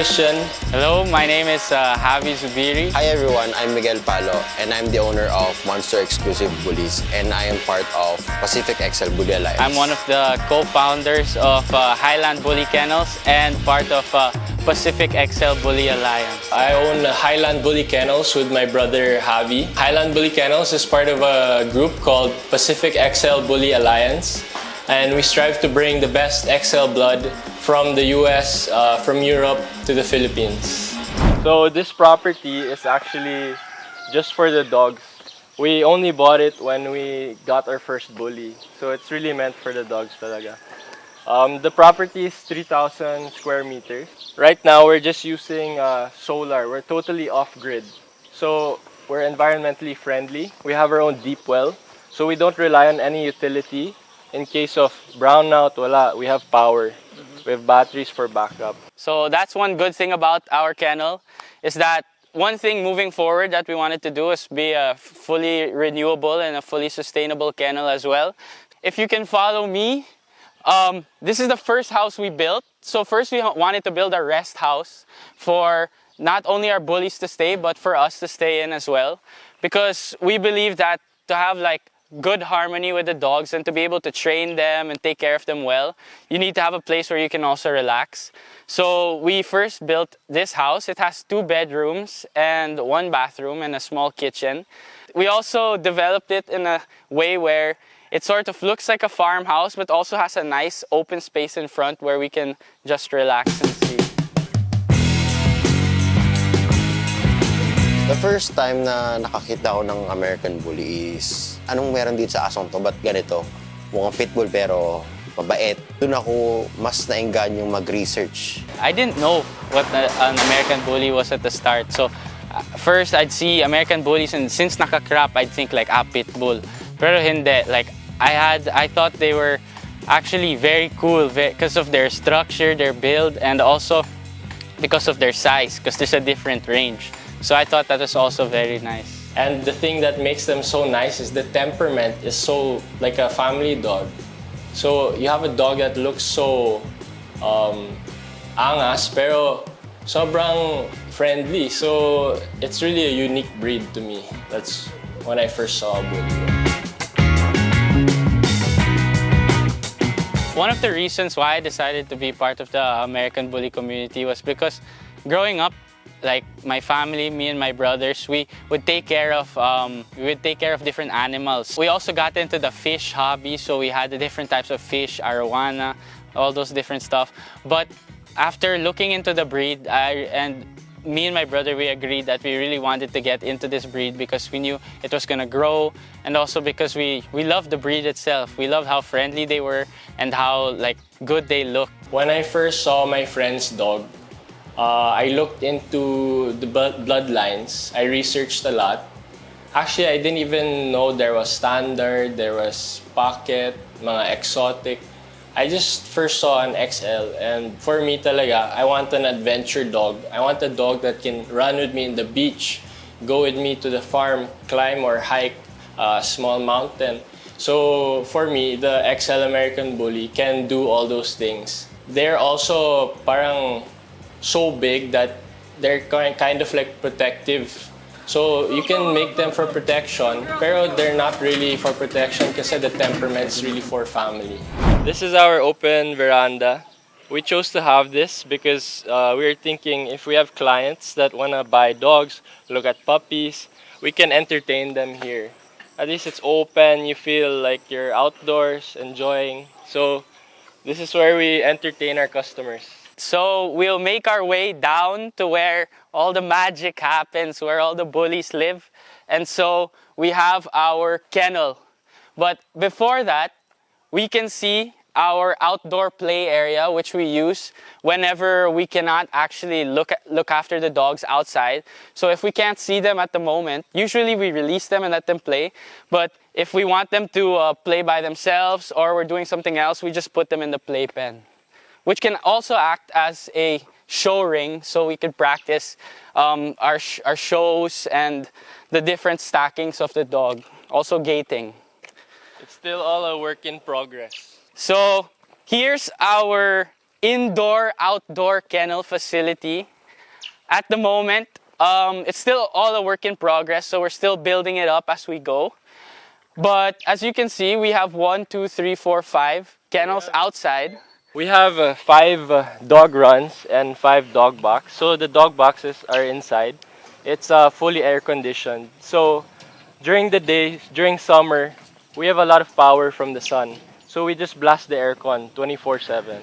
Christian. Hello, my name is Javi Zubiri. Hi everyone, I'm Miguel Palo and I'm the owner of Monster Exclusive Bullies and I am part of Pacific XL Bully Alliance. I'm one of the co-founders of Highland Bully Kennels and part of Pacific XL Bully Alliance. I own Highland Bully Kennels with my brother Javi. Highland Bully Kennels is part of a group called Pacific XL Bully Alliance, and we strive to bring the best XL blood from the US, from Europe to the Philippines. So this property is actually just for the dogs. We only bought it when we got our first bully. So it's really meant for the dogs talaga. The property is 3,000 square meters. Right now we're just using solar. We're totally off-grid. So we're environmentally friendly. We have our own deep well. So we don't rely on any utility. In case of brownout, wala, we have power. We have batteries for backup. So that's one good thing about our kennel, is that one thing moving forward that we wanted to do is be a fully renewable and a fully sustainable kennel as well. If you can follow me, this is the first house we built. So first we wanted to build a rest house for not only our bullies to stay, but for us to stay in as well. Because we believe that to have like good harmony with the dogs and to be able to train them and take care of them well, you need to have a place where you can also relax. So we first built this house. It has 2 bedrooms and 1 bathroom and a small kitchen. We also developed it in a way where it sort of looks like a farmhouse but also has a nice open space in front where we can just relax and see. The first time na nakakita ako ng American Bully is, anong meron dito sa asong to? Ba't ganito? Mukhang pitbull pero mabait. Doon ako mas naingganyong mag-research. I didn't know what an American Bully was at the start. So first I'd see American Bullies and since nakakrap, I'd think like, pitbull. Pero hindi. Like, I thought they were actually very cool because of their structure, their build, and also because of their size, because there's a different range. So I thought that was also very nice. And the thing that makes them so nice is the temperament is so like a family dog. So you have a dog that looks so angas pero sobrang friendly. So it's really a unique breed to me. That's when I first saw a bully. One of the reasons why I decided to be part of the American Bully community was because growing up, like my family, me and my brothers, we would take care of different animals. We also got into the fish hobby, so we had the different types of fish, arowana, all those different stuff. But after looking into the breed, me and my brother, we agreed that we really wanted to get into this breed because we knew it was gonna grow, and also because we loved the breed itself. We loved how friendly they were and how like good they looked. When I first saw my friend's dog, I looked into the bloodlines. I researched a lot. Actually, I didn't even know there was standard, there was pocket, mga exotic. I just first saw an XL, and for me talaga, I want an adventure dog. I want a dog that can run with me in the beach, go with me to the farm, climb or hike a small mountain. So for me, the XL American Bully can do all those things. They're also parang so big that they're kind of like protective. So you can make them for protection, pero they're not really for protection kasi the temperament's really for family. This is our open veranda. We chose to have this because we were thinking if we have clients that want to buy dogs, look at puppies, we can entertain them here. At least it's open, you feel like you're outdoors, enjoying. So this is where we entertain our customers. So we'll make our way down to where all the magic happens, where all the bullies live. And so we have our kennel. But before that, we can see our outdoor play area, which we use whenever we cannot actually look after the dogs outside. So if we can't see them at the moment, usually we release them and let them play. But if we want them to play by themselves or we're doing something else, we just put them in the playpen, which can also act as a show ring, so we could practice our shows and the different stackings of the dog, also gating. It's still all a work in progress. So here's our indoor-outdoor kennel facility. At the moment, it's still all a work in progress, so we're still building it up as we go. But as you can see, we have 1, 2, 3, 4, 5 kennels outside. We have 5 dog runs and 5 dog box. So the dog boxes are inside. It's fully air conditioned. So during the day, during summer, we have a lot of power from the sun. So we just blast the aircon 24/7.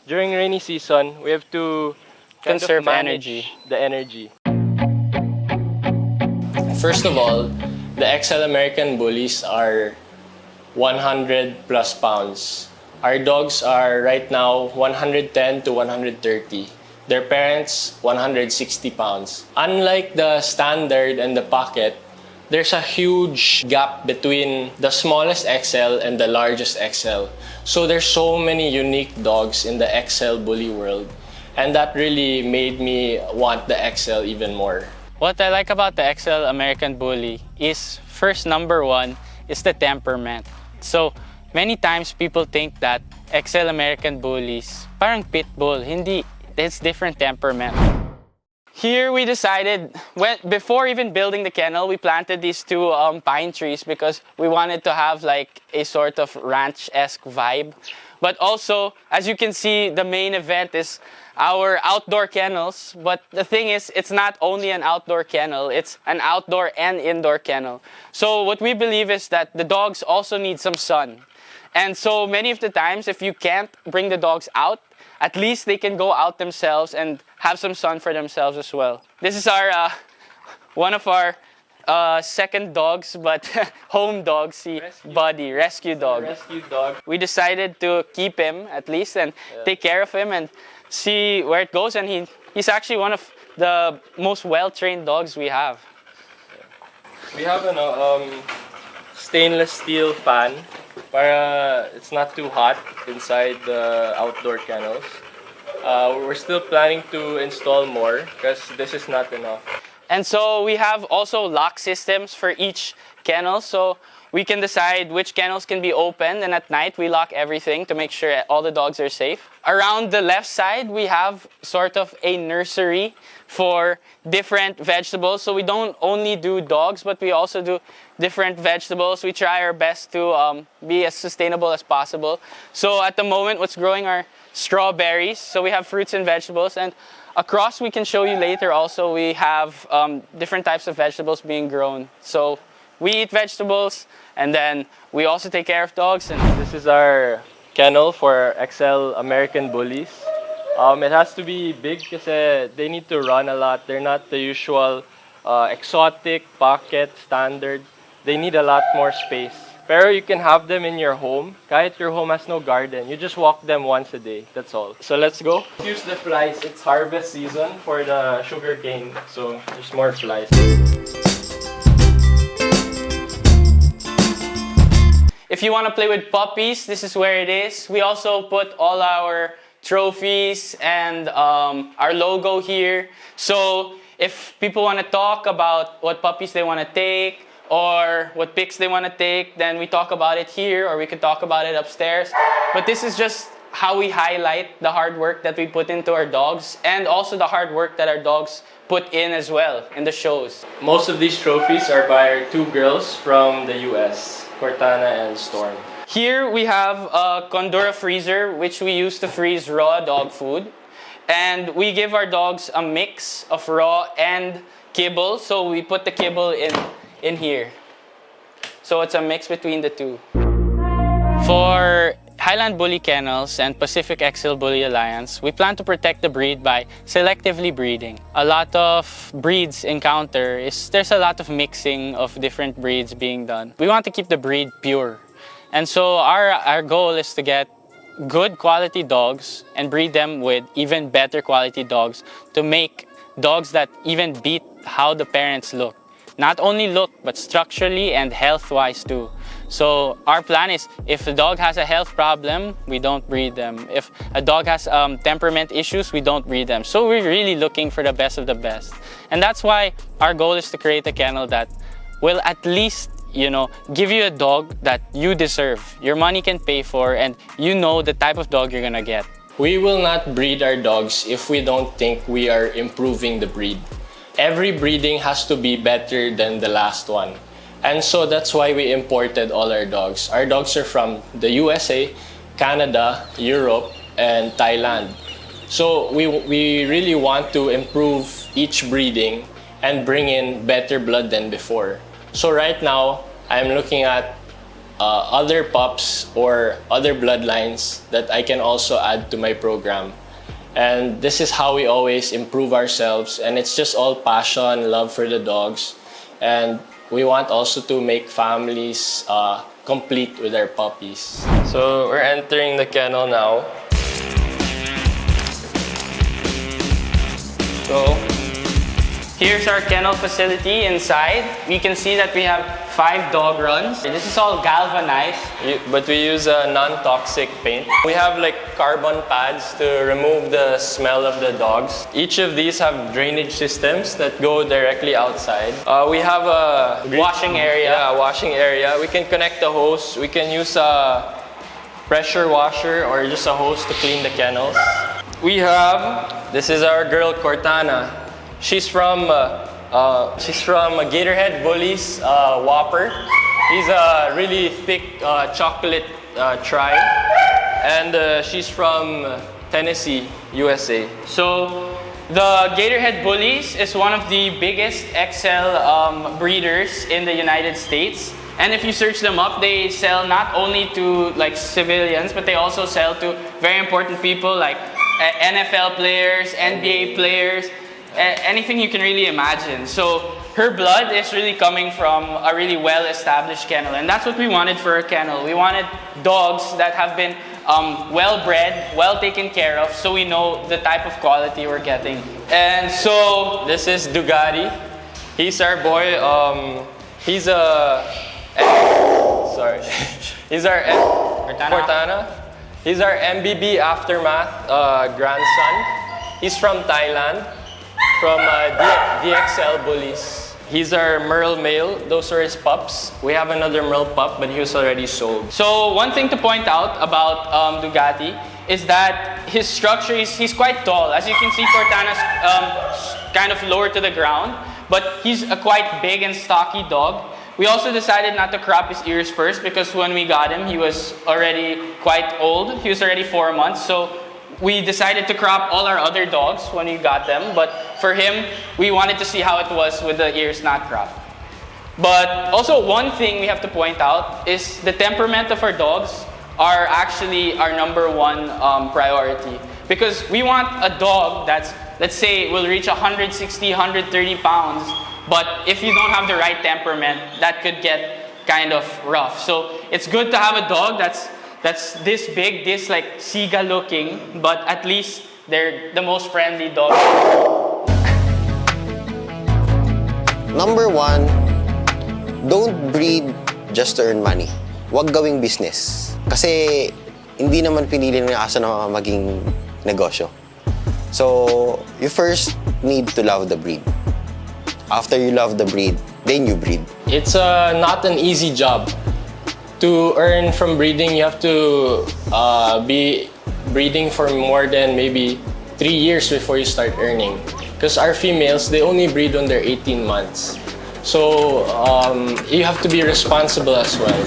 During rainy season, we have to Conserve manage energy. the energy. First of all, the XL American Bullies are 100 plus pounds. Our dogs are right now 110 to 130. Their parents, 160 pounds. Unlike the standard and the pocket, there's a huge gap between the smallest XL and the largest XL. So there's so many unique dogs in the XL Bully world. And that really made me want the XL even more. What I like about the XL American Bully is, first, number one, is the temperament. So many times people think that XL American Bullies, parang pit bull, hindi, it's different temperament. Here we decided, before even building the kennel, we planted these 2 pine trees because we wanted to have like a sort of ranch-esque vibe. But also, as you can see, the main event is our outdoor kennels. But the thing is, it's not only an outdoor kennel, it's an outdoor and indoor kennel. So what we believe is that the dogs also need some sun. And so many of the times, if you can't bring the dogs out, at least they can go out themselves and have some sun for themselves as well. This is our one of our second dogs, but home dogs, Buddy, rescue dog. Rescue dog. We decided to keep him at least and take care of him and see where it goes. And he's actually one of the most well-trained dogs we have. We have a stainless steel fan para it's not too hot inside the outdoor kennels. We're still planning to install more because this is not enough. And so we have also lock systems for each kennel, so we can decide which kennels can be opened, and at night we lock everything to make sure all the dogs are safe. Around the left side, we have sort of a nursery for different vegetables. So we don't only do dogs, but we also do different vegetables. We try our best to be as sustainable as possible. So at the moment, what's growing are strawberries. So we have fruits and vegetables. And across, we can show you later also, we have different types of vegetables being grown. So we eat vegetables, and then we also take care of dogs. And this is our kennel for XL American Bullies. It has to be big because they need to run a lot. They're not the usual exotic, pocket, standard. They need a lot more space. Pero you can have them in your home. Kahit your home has no garden, you just walk them once a day. That's all. So let's go. Use the flies. It's harvest season for the sugarcane. So there's more flies. if you want to play with puppies, this is where it is. We also put all our trophies and our logo here. So if people want to talk about what puppies they want to take or what pics they want to take, then we talk about it here, or we could talk about it upstairs. But this is just how we highlight the hard work that we put into our dogs, and also the hard work that our dogs put in as well in the shows. Most of these trophies are by our two girls from the US, Cortana and Storm. Here we have a Condura freezer, which we use to freeze raw dog food. And we give our dogs a mix of raw and kibble, so we put the kibble in here. So it's a mix between the two. For Highland Bully Kennels and Pacific XL Bully Alliance, we plan to protect the breed by selectively breeding. A lot of breeds encounter there's a lot of mixing of different breeds being done. We want to keep the breed pure. And so our goal is to get good quality dogs and breed them with even better quality dogs to make dogs that even beat how the parents look. Not only look, but structurally and health-wise too. So our plan is, if a dog has a health problem, we don't breed them. If a dog has temperament issues, we don't breed them. So we're really looking for the best of the best. And that's why our goal is to create a kennel that will at least, give you a dog that you deserve, your money can pay for, and you know the type of dog you're gonna get. We will not breed our dogs if we don't think we are improving the breed. Every breeding has to be better than the last one. And so that's why we imported all our dogs. Our dogs are from the USA, Canada, Europe, and Thailand. So we really want to improve each breeding and bring in better blood than before. So right now, I'm looking at other pups or other bloodlines that I can also add to my program. And this is how we always improve ourselves, and it's just all passion, love for the dogs. And we want also to make families complete with our puppies. So we're entering the kennel now. So here's our kennel facility inside. We can see that we have 5 dog runs. This is all galvanized. But we use a non-toxic paint. We have like carbon pads to remove the smell of the dogs. Each of these have drainage systems that go directly outside. We have a Washing area. Yeah, washing area. We can connect the hose. We can use a pressure washer or just a hose to clean the kennels. We have, this is our girl Cortana. She's from Gatorhead Bullies Whopper. He's a really thick chocolate tri, and she's from Tennessee, USA. So the Gatorhead Bullies is one of the biggest XL breeders in the United States. And if you search them up, they sell not only to like civilians, but they also sell to very important people like NFL players, NBA players, anything you can really imagine. So her blood is really coming from a really well-established kennel, and that's what we wanted for a kennel. We wanted dogs that have been well-bred, well taken care of, so we know the type of quality we're getting. And so this is Dugari. He's our boy. He's a sorry. He's our Cortana. He's our MBB Aftermath grandson. He's from Thailand, from XL Bullies. He's our Merle male. Those are his pups. We have another Merle pup, but he was already sold. So one thing to point out about Dugati is that his structure, he's quite tall. As you can see, Cortana's kind of lower to the ground, but he's a quite big and stocky dog. We also decided not to crop his ears first because when we got him, he was already quite old. He was already 4 months, so we decided to crop all our other dogs when we got them. But for him, we wanted to see how it was with the ears not cropped. But also one thing we have to point out is the temperament of our dogs are actually our #1 priority. Because we want a dog that's, let's say, will reach 160, 130 pounds. But if you don't have the right temperament, that could get kind of rough. So it's good to have a dog that's this big, this like seagull looking, but at least they're the most friendly dog. #1, don't breed just to earn money. Huwag gawing business. Kasi hindi naman pinili ng aso na maging negosyo. So, you first need to love the breed. After you love the breed, then you breed. It's not an easy job. To earn from breeding, you have to be breeding for more than maybe 3 years before you start earning. Because our females, they only breed when they're 18 months. So you have to be responsible as well.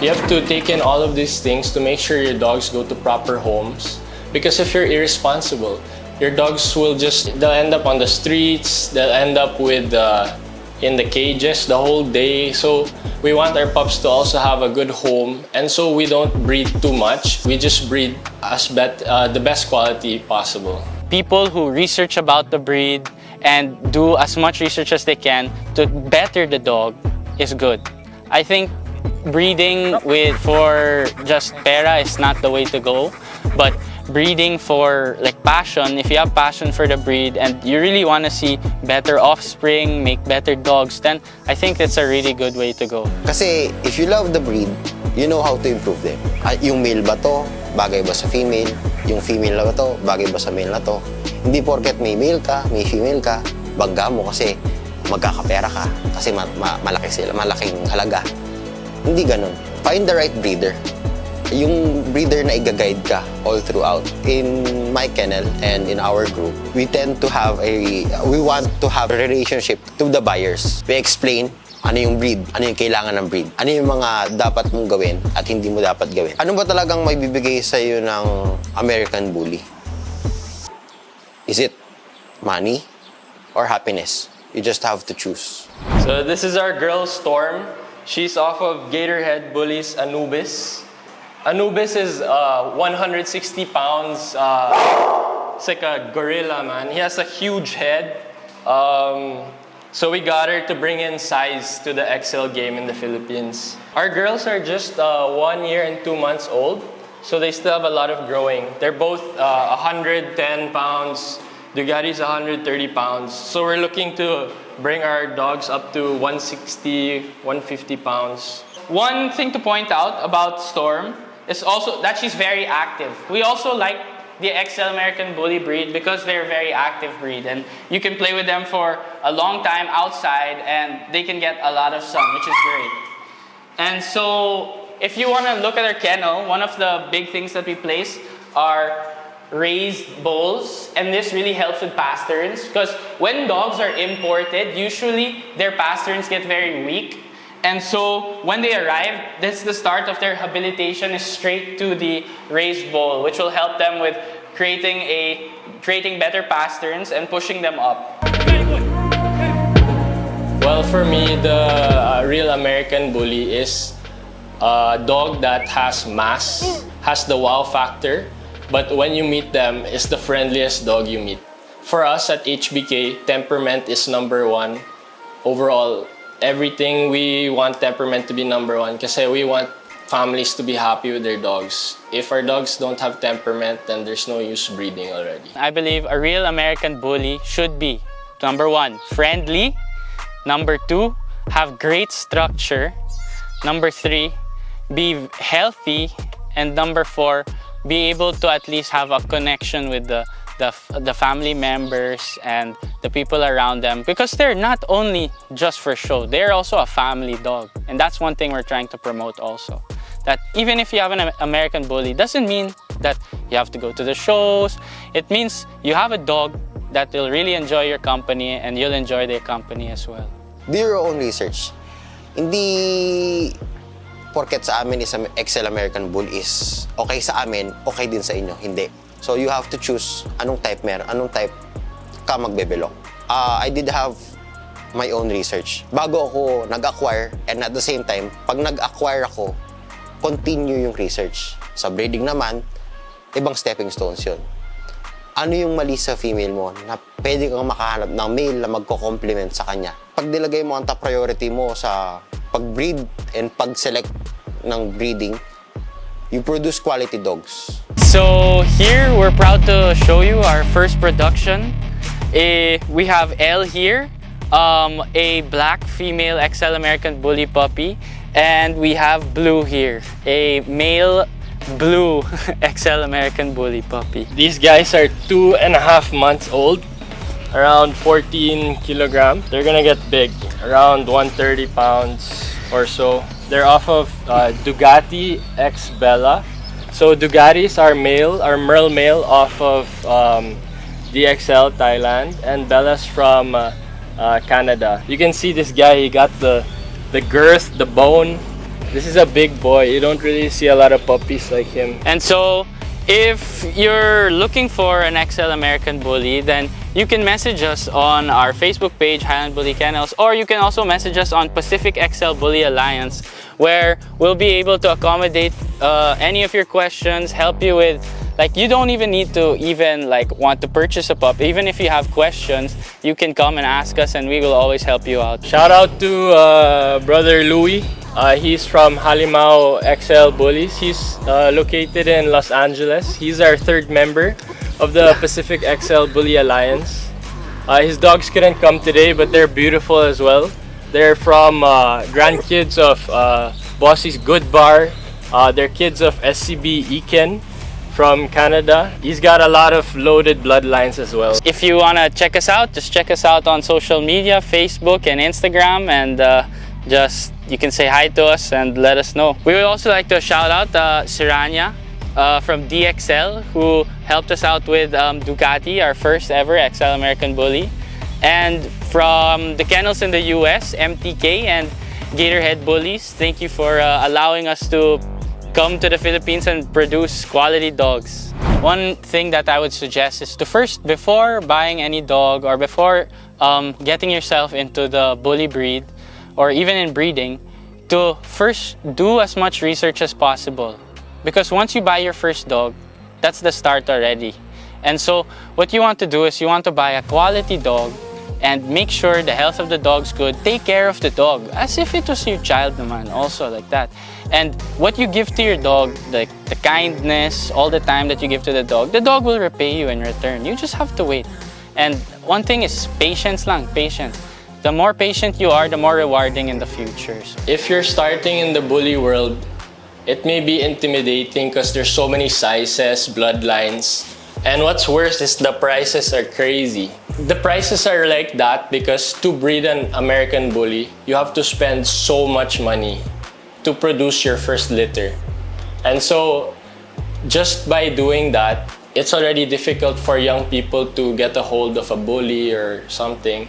You have to take in all of these things to make sure your dogs go to proper homes. Because if you're irresponsible, your dogs they'll end up on the streets, they'll end up in the cages the whole day. So we want our pups to also have a good home, and so we don't breed too much. We just breed the best quality possible. People who research about the breed and do as much research as they can to better the dog is good. I think breeding for just pera is not the way to go, but breeding for like passion, if you have passion for the breed and you really want to see better offspring, make better dogs, then I think that's a really good way to go. Kasi if you love the breed, you know how to improve them. Yung male ba to, bagay ba sa female? Yung female na ba to, bagay ba sa male na to? Hindi porket may male ka, may female ka, bangga mo kasi magkakapera ka, kasi malaki sila, malaking halaga. Hindi ganun. Find the right breeder. yung breeder na i-guide ka all throughout. In my kennel and in our group, we want to have a relationship to the buyers. We explain ano yung breed, ano yung kailangan ng breed, ano yung mga dapat mong gawin at hindi mo dapat gawin. Ano ba talagang may bibigay sa iyo ng American Bully? Is it money or happiness? You just have to choose. So this is our girl Storm. She's off of Gatorhead Bullies Anubis. Anubis is 160 pounds. It's like a gorilla, man. He has a huge head. So we got her to bring in size to the XL game in the Philippines. Our girls are just 1 year and 2 months old, so they still have a lot of growing. They're both 110 pounds. Dugati's 130 pounds. So we're looking to bring our dogs up to 160, 150 pounds. One thing to point out about Storm is also that she's very active. We also like the XL American Bully breed because they're a very active breed and you can play with them for a long time outside and they can get a lot of sun, which is great. And so if you want to look at our kennel, one of the big things that we place are raised bowls, and this really helps with pasterns because when dogs are imported, usually their pasterns get very weak. And so when they arrive, that's the start of their habilitation is straight to the raised bowl, which will help them with creating better pasterns and pushing them up. Well, for me, the real American Bully is a dog that has mass, has the wow factor, but when you meet them, is the friendliest dog you meet. For us at HBK, temperament is number one. Overall, everything we want temperament to be number one kasi we want families to be happy with their dogs. If our dogs don't have temperament, then there's no use breeding already. I believe a real American Bully should be, number 1, friendly. Number 2, have great structure. Number 3, be healthy. And number 4, be able to at least have a connection with the family members and the people around them, because they're not only just for show, they're also a family dog. And that's one thing we're trying to promote also. That even if you have an American Bully, doesn't mean that you have to go to the shows. It means you have a dog that will really enjoy your company and you'll enjoy their company as well. Do your own research. Hindi porket sa amin is XL American Bull is okay sa amin, okay din sa inyo. Hindi. So you have to choose anong type anong type ka magbebelong. I did have my own research. Bago ako nag-acquire, and at the same time, pag nag-acquire ako, continue yung research. Sa breeding naman, ibang stepping stones yun. Ano yung mali sa female mo na pwede kang makahanap ng male na magko-complement sa kanya? Pag nilagay mo ang top priority mo sa pag-breed and pag-select ng breeding, you produce quality dogs. So here we're proud to show you our first production. We have Elle here, a black female XL American Bully puppy, and we have Blue here, a male blue XL American Bully puppy. These guys are 2.5 months old, around 14 kilograms. They're gonna get big, around 130 pounds or so. They're off of Dugati X Bella. So Dugatis are male, are Merle male off of DXL Thailand, and Bella's from Canada. You can see this guy, he got the girth, the bone. This is a big boy. You don't really see a lot of puppies like him. And so if you're looking for an XL American Bully, then you can message us on our Facebook page, Highland Bully Kennels, or you can also message us on Pacific XL Bully Alliance, where we'll be able to accommodate any of your questions, help you with, like, you don't even need to want to purchase a pup. Even if you have questions, you can come and ask us and we will always help you out. Shout out to brother Louis. He's from Halimao XL Bullies. He's located in Los Angeles. He's our third member of the Pacific XL Bully Alliance. His dogs couldn't come today, but they're beautiful as well. They're from grandkids of Bossy's Good Bar. They're kids of SCB Eken from Canada. He's got a lot of loaded bloodlines as well. If you want to check us out, just check us out on social media, Facebook and Instagram, and just you can say hi to us and let us know. We would also like to shout out Siranya from DXL, who helped us out with Ducati, our first ever XL American Bully. And from the kennels in the US, MTK and Gatorhead Bullies, thank you for allowing us to come to the Philippines and produce quality dogs. One thing that I would suggest is to first, before buying any dog or before getting yourself into the bully breed or even in breeding, to first do as much research as possible. Because once you buy your first dog, that's the start already. And so what you want to do is you want to buy a quality dog and make sure the health of the dog's good. Take care of the dog as if it was your child naman, also like that. And what you give to your dog, like the kindness, all the time that you give to the dog will repay you in return. You just have to wait. And one thing is patience lang, patience. The more patient you are, the more rewarding in the future. If you're starting in the bully world, it may be intimidating because there's so many sizes, bloodlines, and what's worse is the prices are crazy. The prices are like that because to breed an American Bully, you have to spend so much money to produce your first litter. And so just by doing that, it's already difficult for young people to get a hold of a bully or something.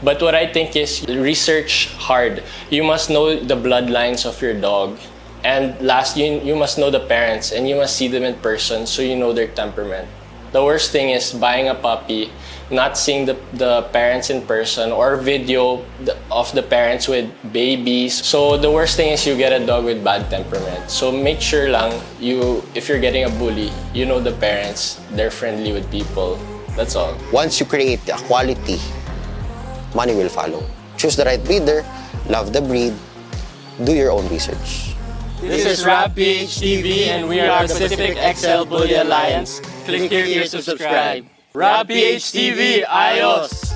But what I think is research hard. You must know the bloodlines of your dog. And last, you must know the parents and you must see them in person so you know their temperament. The worst thing is buying a puppy, not seeing the parents in person or video of the parents with babies. So the worst thing is you get a dog with bad temperament. So make sure lang, if you're getting a bully, you know the parents, they're friendly with people. That's all. Once you create a quality, money will follow. Choose the right breeder, love the breed, do your own research. This is Rap PH TV and we are the Pacific XL Bully Alliance. Click here to subscribe. Rap PH TV, ayos!